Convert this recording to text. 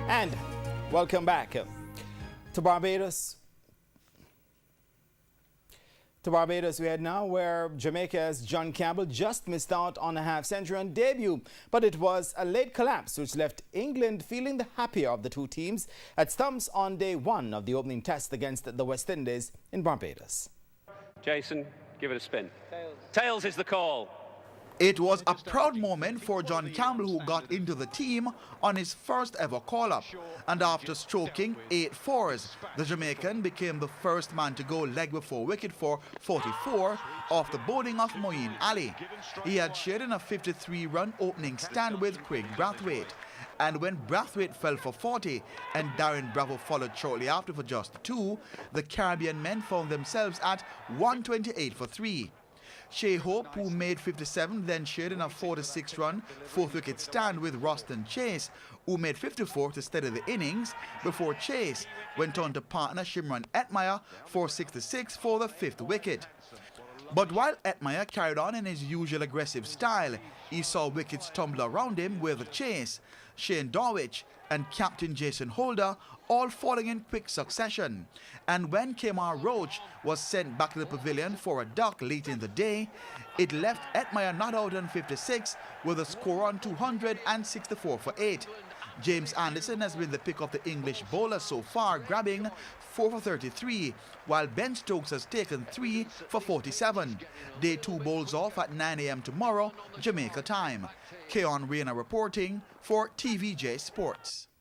And welcome back to Barbados. To Barbados we head now, where Jamaica's John Campbell just missed out on a half-century on debut, but it was a late collapse which left England feeling the happier of the two teams at stumps on day one of the opening test against the West Indies in Barbados. Jason, give it a spin. Tails is the call. It was a proud moment for John Campbell, who got into the team on his first ever call-up. And after stroking 8 fours, the Jamaican became the first man to go leg before wicket for 44 off the bowling of Moeen Ali. He had shared in a 53-run opening stand with Craig Brathwaite. And when Brathwaite fell for 40 and Darren Bravo followed shortly after for just 2, the Caribbean men found themselves at 128 for 3. Shea Hope, who made 57, then shared in a 46-run fourth-wicket stand with Roston Chase, who made 54 to steady the innings, before Chase went on to partner Shimron Etmire for 66 for the 5th wicket. But while Etmire carried on in his usual aggressive style, he saw wickets tumble around him with Chase, Shane Dawich and Captain Jason Holder all falling in quick succession. And when Kemar Roach was sent back to the pavilion for a duck late in the day, it left Etmire not out on 56 with a score on 264 for 8. James Anderson has been the pick of the English bowler so far, grabbing 4 for 33, while Ben Stokes has taken 3 for 47. Day 2 bowls off at 9 a.m. tomorrow, Jamaica time. Keon Rayner reporting for TVJ Sports.